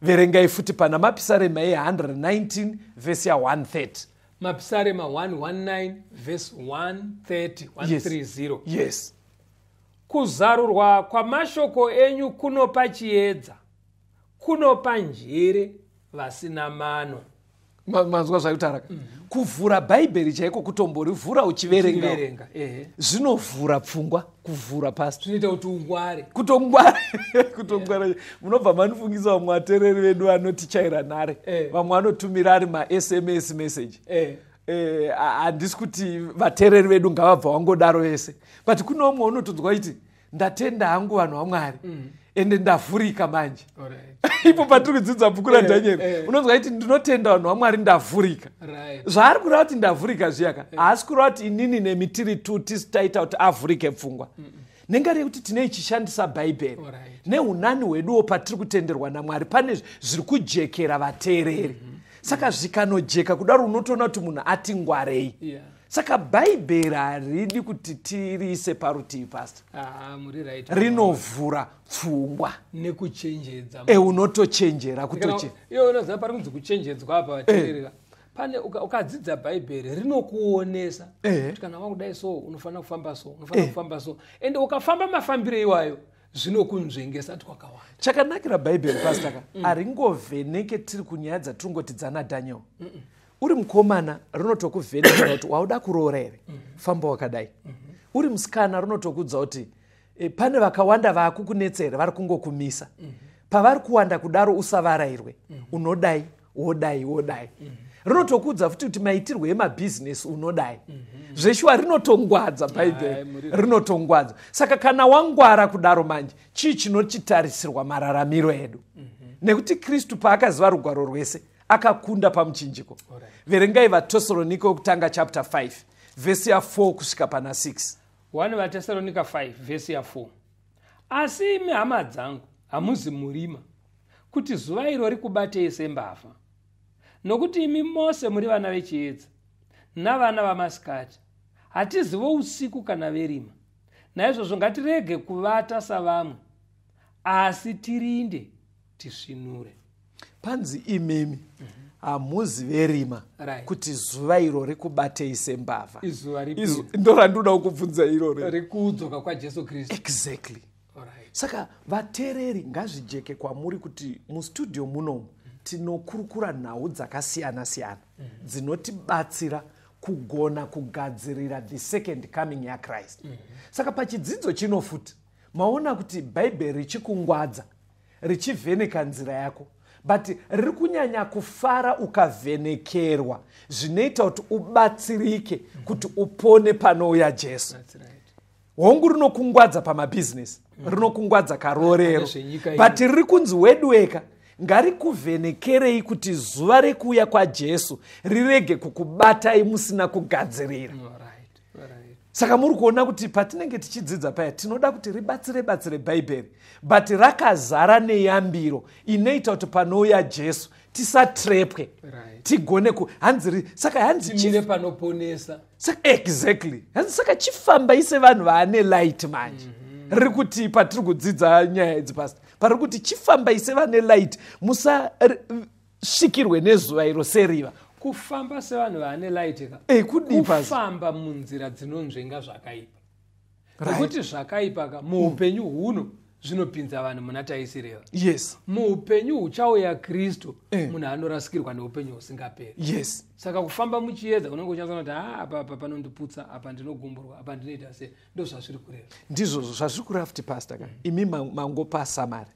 Verengai futi pana mapisarema e119 vhesi ya130. Mapisarema 119 vhesi 130 130. Yes. Kuzarurwa kwamashoko enyu kunopa chiedza, kunopa njere vasina mano. Manzwa zvaitaraka. Kuvhura bhaibheri chaiko kutomborivhura uchiverenga. Zvinovhura pfungwa, kuvhura pastor. Zvinoita kuti ungware. Kutongwara. Munobva manifungisa vamwe vateereri vedu vanotichaira nhare. Vamwe vanotumira ari ma-SMS message. Handisi kuti vateereri vedu ngavabva wangodaro vese. But kuno umwe unotonzwa kuti ndatenda hangu vanhu vaMwari. Ende ndavhurika manje. Ipo patiri kudzidza bhuku raDhanieri unonzwa kuti ndinotenda vanhu vaMwari ndavhurika. Zvaari kureva kuti ndavhurika zviyaka haasi kureva kuti inini nemi tiri tu tisitaita kuti avhurike pfungwa. Nenga rekuti tinei chishandisa bhaibheri neunani hweduwo patiri kutenderwa naMwari pane zviri kujekera vateereri. Saka zvikanojeka kudaro unotoona kuti munhu ati ngwarei. Saka bhaibheri haridi kuti tiriise parutivi pastor. Rinovhura pfungwa nekuchenjedza. Unotochenjera kutoche. Iyo unoziva pari kunzi kuchenjedzwa apa vateereri. Pane ukadzidza bhaibheri rinokuonesa kuti kana wakudai so unofanira kufamba so, unofanira kufamba so. Ende ukafamba mafambiro iwayo zvinokunzvengesa twakawanda. Chakanakira bhaibheri pastor haringovheneke tiri kunyaya dzatiri dzana Daniel. Uri mukomana rinotokuvhenekera kuti wauda kuroora here, famba wakadai. Uri musikana rinotokudza kuti pane vakawanda vakukunetsera vari kungokumisa. Pavari kuwanda kudaro usavarayirwe. Unodai, wodai. Rinotokudza futi kuti maitirwo emabhizinesi unodai. Zveshuwa rinotongwadza Bhaibheri. Rinotongwadza. Saka kana wangwara kudaro manje, chii chinochitarisirwa mararamiro edu? Nekuti Kristu paakaziva rugwaro rwese, akakunda pamuchinjiko. Verengai vaTesalonika okutanga chapter 5, vhesi ya 4 kusvika pana 6. 1 vaTesalonika 5 vhesi ya 4. Asi imi hama dzangu hamuzi murima, kuti zuva iro rikubatei sembavha. Nokuti imi mose muri vana vechiedza navana vamasikati, hatizivo usiku kana verima. Naizvozvo ngatirege kuvata savamwe, asi tirinde tisvinure. Panzi imimi hamuzi verima, kuti zuva iro rikubatei sembavha. Ndorandoda kukubvunza iroro. Rikudzoka kwaJesu Kristu. Exactly. Saka vateereri ngazvijeke kwamuri kuti mustudio munomu tinokurukura nhau dzakasiyana-siyana dzinotibatsira kugona kugadzirira the second coming yaChrist. Saka pachidzidzo chino futi maona kuti Bhaibheri richikungwadza, richivheneka nzira yako, but riri kunyanya kufara ukavhenekerwa, zvinoita kuti ubatsirike kuti upone panouya Jesu. Hongu rinokungwadza pamabhizinesi, rinokungwadza karorero, but riri kunzi wedu weka ngarikuvhenekerei kuti zuva rekuuya kwaJesu rirege kukubatai musina kugadzirira. Saka muri kuona kuti patinenge tichidzidza paya tinoda kuti ribatsire Bhaibheri, but rakazara neyambiro inoita kuti panouya Jesu tisatrepwe, tigone saka hanzi timire panoponesa. Exactly. Saka chifamba ise vanhu vaane light manje. Riri kuti patiri kudzidza nyaya idzi pasi, pari kuti chifamba ise vane light, musasvikirwe nezuva iro seriva. Kufamba sevanhu vaane light kufamba munzira dzinonzvenga zvakaipa. Nekuti zvakaipa muupenyu huno zvinopinza vanhu muna taisireva. Yes. Muupenyu huchauya Kristu, munhu anorasikirwa neupenyu husingaperi. Yes. Saka kufamba muchiedza unenge uchanzwa kuti apa panondiputsa, apa ndinogumburwa, apa ndinoita sei, ndo zvazviri kureva. Ndizvo zvazviri kureva futi pastor ka. Imi mangopa samari.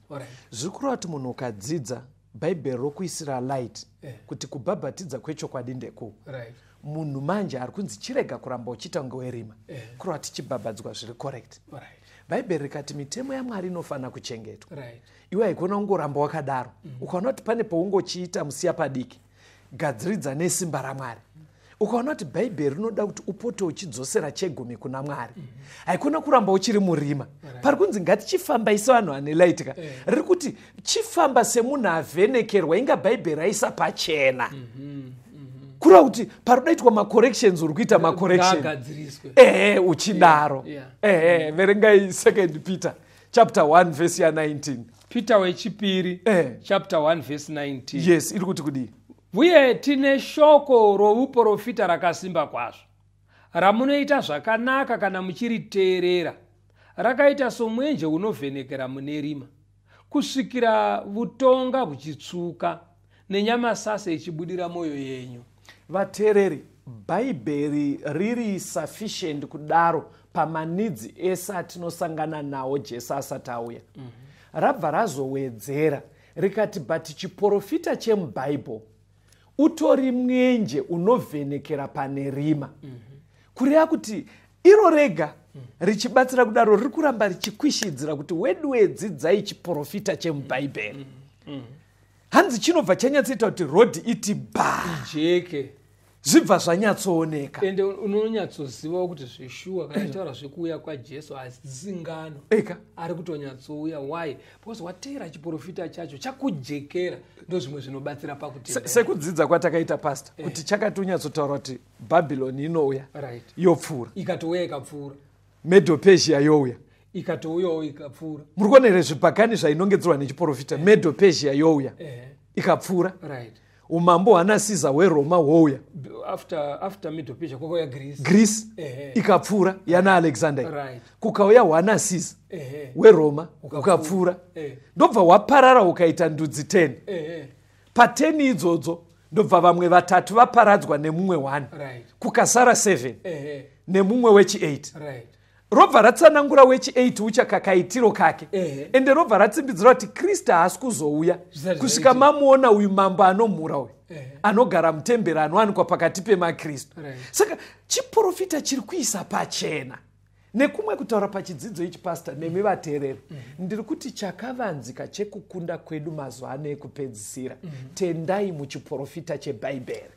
Zviri kureva kuti munhu ukadzidza Bhaibheri rokuisira light kuti kubhabhatidza kwechokwadi ndeko. Munhu manje ari kunzi chirega kuramba uchiita ngowerima. Kureva tichibhabhadzwa zviri correct. Bhaibheri rikati mitemo yaMwari inofanira kuchengetwa. Iwe haikona kungoramba wakadaro. Ukaona kuti pane paungochiita musiya padiki, gadziridza nesimba raMwari. Ukaona kuti Bhaibheri rinoda kuti upote uchidzosera chegumi kuna Mwari, haikona kuramba uchiri murima. Pari kunzi ngatichifamba ise vanhu vane light. Riri kuti chifamba semunhu avhenekerwa, inga Bhaibheri raisa pachena. Kureva kuti parodaitwa macorrections uri kuita macorrection. Uchidaro. Verengai 2 Peter chapter 1 verse ya 19. Peter wechipiri chapter 1 verse 19. Yes, iri kuti kudii? Uye tine shoko rouprofita rakasimba kwazvo, ramunoita zvakanaka kana muchiriteerera, rakaita somwenje unovhenekera mune rima, kusvikira vutonga huchitsuka nenyamasase ichibudira mwoyo yenyu. Vateereri, Bhaibheri riri sufficient kudaro pamanidzi ese atinosangana nawo Jesu asati auya. Rabva razowedzera rikati but chiprofita chemubhaibheri utori mwenje unovhenekera pane rima. Kureva kuti iro rega richibatsira kudaro riri kuramba richikwishidzira kuti wedu wedzidzai chiprofita chemubhaibheri. Hanzi chinobva chanyatsoita kuti rodhi iti ijeke, zvibva zvanyatsooneka. Ende unonyatsoziva kuti zveshuwa kana taura zvekuuya kwaJesu hazisingano. Ari kutonyatsoуya. Why? Because wateera chiprofita chacho chakujekera, ndo zvimwe zvinobatsira pakuti sekudzidza kwatakaita pastor kuti chakatonyatsotaura kuti Babylon inouya yopfuura, ikatouya ikapfuura. Medo Persia youya ikatouyawo ikapfuura. Muri kuona here zvipakani zvainongedzerwa nechiprofita. Medo Persia youya ikapfuura. Umambo hwana Caesar weRoma houya. After Medo Persia kwakauya Greece ikapfuura yana Alexander. Kukauya hwana Caesar weRoma ukapfuura. Ndobva waparara ukaita ndudzi 10. Pa10 idzodzo ndobva vamwe vatatu vaparadzwa nemumwe 1. Kukasara 7 nemumwe wechi 8. robva ratsanangura wechi8 uchakakaitiro kake ende robva ratsimbidzira kuti Kristu haasi kuzouya kusvika mamuona uyu mambo anomhura uyu anogara mutemberi anowanikwa pakati pemakristu. Saka chiprofita chiri kuisa pachena nekumwe kutaura pachidzidzo ichi pastor nemi vateereri ndiri kuti chakavanzika chekukunda kwedu mazuva ano ekupedzisira tendai muchiprofita chebhaibheri.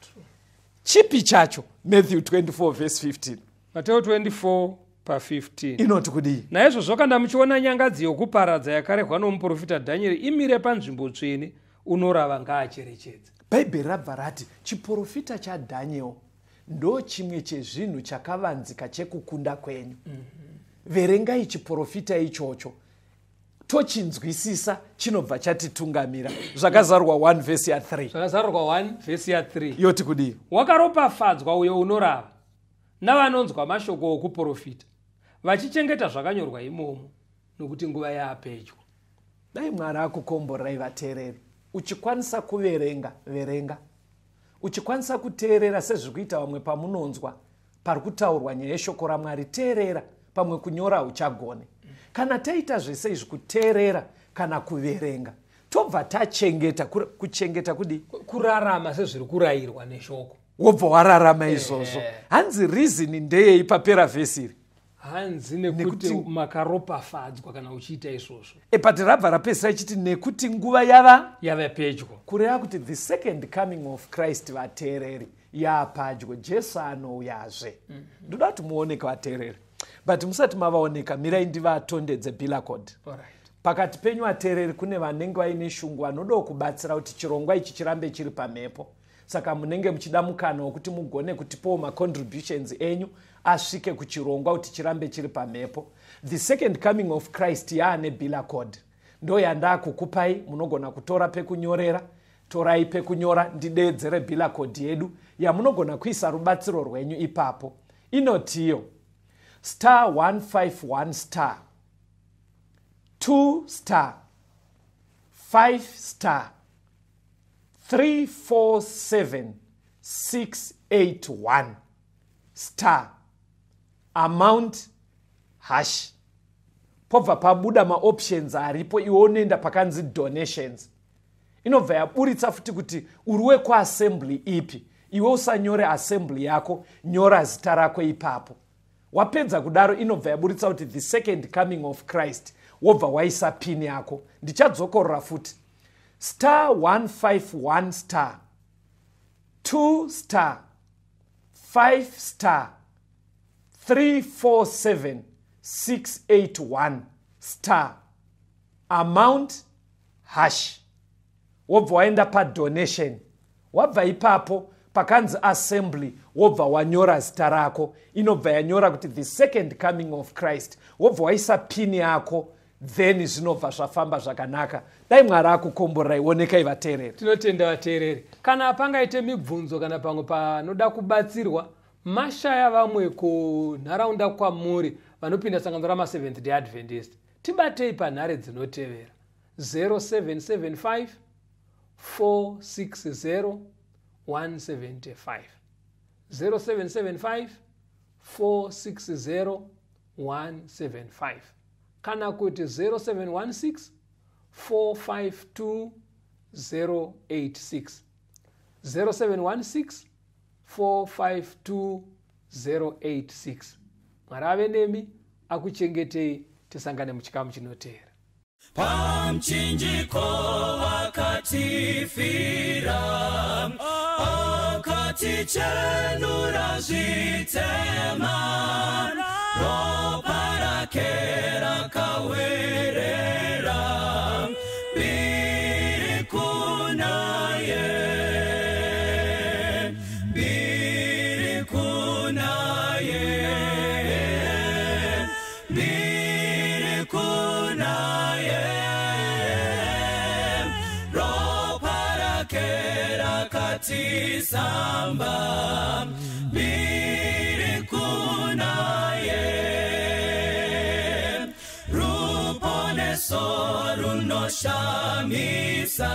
Chipi chacho? Matthew 24 verse 15. Mateo 24 pa15 inoti kudii? Naizvozvo kana muchiona nyangadzi yokuparadza yakarehwa nomuprofita Dhanieri imire panzvimbo tsvene, unorava ngaacherechedze. Bhaibheri rabva rati chiprofita chaDhaniel ndo chimwe chezvinhu chakavanzika chekukunda kwenyu. Verengai chiprofita ichocho tochinzwisisa chinobva chatitungamira. Zvakazarurwa 1 verse ya 3. Zvakazarurwa 1 verse ya 3 yoti kudii? Wakaropafadzwa uyo unorava navanonzwa mashoko okuprofita vachichengeta zvakanyorwa imomo, nokuti nguva yaapedyo. Dai Mwari akukomborai vateereri. Uchikwanisa kuverenga, verenga. Uchikwanisa kuteerera sezviri kuita vamwe pamunonzwa pari kutaurwa nyaya yeshoko raMwari, teerera. Pamwe kunyora uchagone. Kana taita zvese izvi, kuteerera kana kuverenga, tobva tachengeta. Kuchengeta kudi? Kurarama sezviri kurayirwa neshoko. Wobva wararama izvozvo. Hanzi reason ndeyei papera vhesi iri? Hanzi nekuti makaropafadzwa kana uchiita izvozvo. But rabva rapesera ichiti nekuti nguva yava pedyo. Kureva kuti the second coming of Christ, vateereri, yapadyo. Jesu anouyazve. Ndoda kuti muoneke vateereri. But musati mavaoneka, mirai ndivatondedze bhilakhodhi. Pakati penyu vateereri kune vanenge vaine shungu vanoda kubatsira kuti chirongwa ichi chirambe chiri pamhepo. Saka munenge muchida mukana wokuti mugone kutipawo macontributions enyu asvike kuchirongwa kuti chirambe chiri pamhepo. The second coming of Christ yaane bhilakhodhi. Ndo yandakukupai, munogona kutora pekunyorera. Torai pekunyora, ndideedzere bhilakhodhi yedu yamunogona kuisa rubatsiro rwenyu ipapo. Inotiyo *151 *2 *5 347 681 amount hash. Pobva pabuda maoptions aripo, iwe unoenda pakanzi donations. Inobva yaburitsa futi kuti uri wekuassembly ipi. Iwe usanyore assembly yako, nyora zita rako ipapo. Wapedza kudaro inobva yaburitsa kuti the second coming of Christ, wobva waisa pin yako. Ndichadzokorora futi *151 *2 *5 347 681 amount hash. Wobva waenda padonation. Wabva ipapo pakanzi assembly, wobva wanyora zita rako. Inobva yanyora kuti the second coming of Christ. Wobva waisa pin yako, then zvinobva zvafamba zvakanaka. Dai Mwari akukomborai. Onekai vateereri. Tinotenda vateereri. Kana pangaite mibvunzo kana pamwe panoda kubatsirwa, mashaya vamwe kunharaunda kwamuri vanopinda sangano rama-Seventh Day Adventist, tibatei panhare dzinotevera 0775 460 175 0775 460 175 kana kuti 0716 452 086 0716 452 086. Mwari ave nemi, akuchengetei. Tisangane muchikamu chinotevera. Pamchinjiko akatifira, akatichenura zvitema, ropa rake rakawerera, biri kunaye, biri kunaye, biri kunaye, ropa rake rakatisamba, biri kunaye, runoshamisa,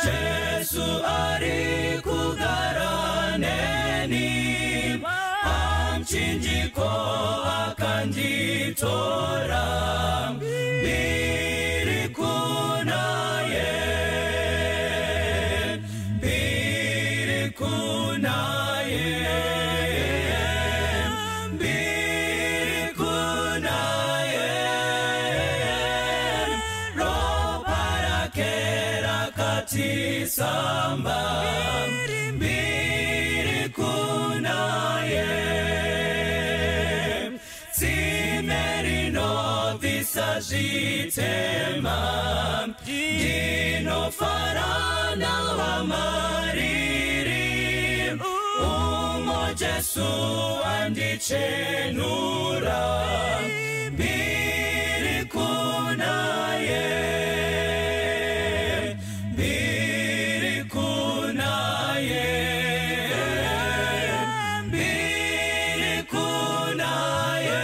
Jesu ari kugara neni, pamchinjiko akani wanditora mbiri kunaye mbiri kunaye mbiri kunaye ropa rake rakatisamba mbiri kunaye Zvitema dinofarana wamariri umo Jesu andichenura mbiri kunaye mbiri kunaye mbiri kunaye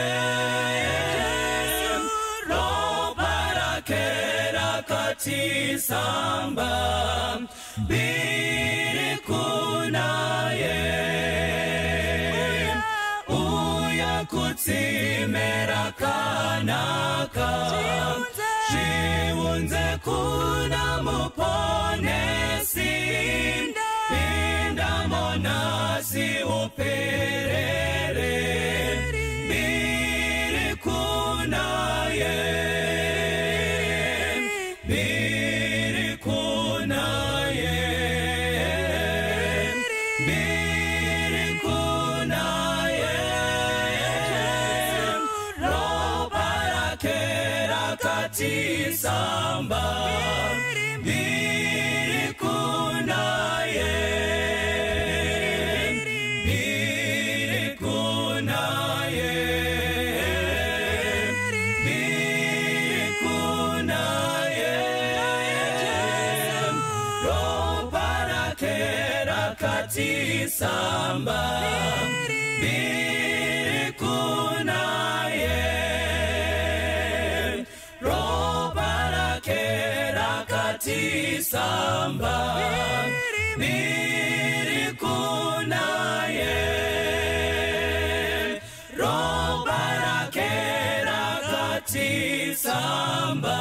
Samba mbiri kunaye uya kutimera kanaka chiunze kuna muponesi pinda monasi uperere mbiri kunaye Samba mbiri kunaye mbiri kunaye mbiri kunaye ropa rake rakatisamba mbiri kunaye Samba mbiri kunaye roba rake rakatisamba